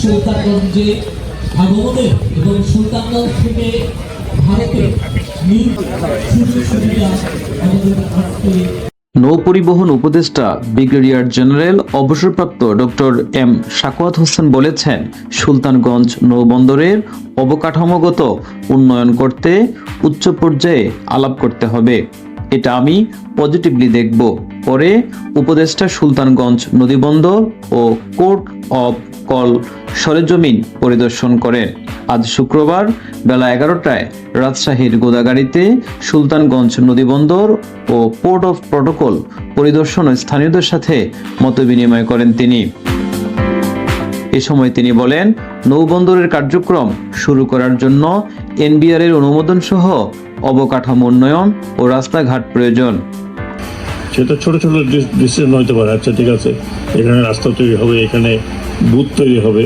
সুলতানগঞ্জে আগমনের এবং সুলতানগঞ্জ থেকে ভারতের সুযোগ সুবিধা আমাদের আজকে নৌপরিবহন উপদেষ্টা ব্রিগেডিয়ার জেনারেল অবসরপ্রাপ্ত ডক্টর এম সাখাওয়াত হোসেন বলেছেন, সুলতানগঞ্জ নৌবন্দরের অবকাঠামোগত উন্নয়ন করতে উচ্চ পর্যায়ে আলাপ করতে হবে। এটা আমি পজিটিভলি দেখব। পরে উপদেষ্টা সুলতানগঞ্জ নদীবন্দর ও কোর্ট অফ কল সরেজমিন পরিদর্শন করেন। আজ শুক্রবার বেলা 11টায় রাজশাহীর গোদাগাড়ীতে সুলতানগঞ্জ নদীবন্দর ও পোর্ট অফ প্রটোকল পরিদর্শন ও স্থানীয়দের সাথে মতবিনিময় করেন তিনি। এ সময় তিনি বলেন, নৌবন্দরের কার্যক্রম শুরু করার জন্য এনবিআর এর অনুমোদন সহ অবকাঠামো উন্নয়ন ও রাস্তাঘাট প্রয়োজন। সেটা ছোট ছোট ডিসিশন হতে পারে, আচ্ছা ঠিক আছে এখানে রাস্তা তৈরি হবে, এখানে বুথ তৈরি হবে,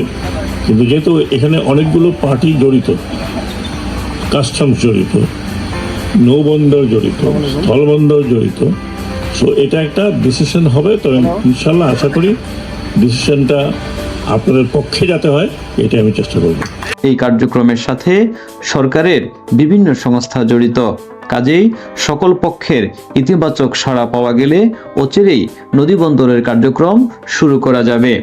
কিন্তু যেহেতু এখানে অনেকগুলো পার্টি জড়িত, কাস্টমস জড়িত, নৌবন্দর জড়িত, স্থলবন্দর জড়িত, সো এটা একটা ডিসিশন হবে। তবে ইনশাল্লাহ আশা করি ডিসিশনটা আপনাদের পক্ষে যাতে হয়, এটা আমি চেষ্টা করব। এই কার্যক্রমের সাথে সরকারের বিভিন্ন সংস্থা জড়িত, কাজেই সকল পক্ষের ইতিবাচক সাড়া পাওয়া গেলে অচিরেই নদীবন্দরের কার্যক্রম শুরু করা যাবে।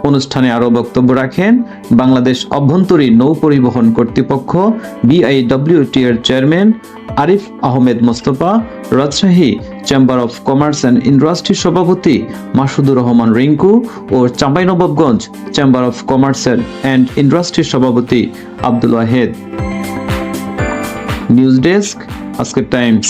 অনুষ্ঠানে আরও বক্তব্য রাখেন বাংলাদেশ অভ্যন্তরীণ নৌ পরিবহন কর্তৃপক্ষ BIWT এর chairman Arif Ahmed Mostafa, Rajshahi chamber of commerce and ইন্ডাস্ট্রির সভাপতি মাসুদুর রহমান রিঙ্কু ও Chapainawabganj chamber of commerce and ইন্ডাস্ট্রির সভাপতি আব্দুল ওয়াহেদ। নিউজ ডেস্ক, আজকের টাইমস।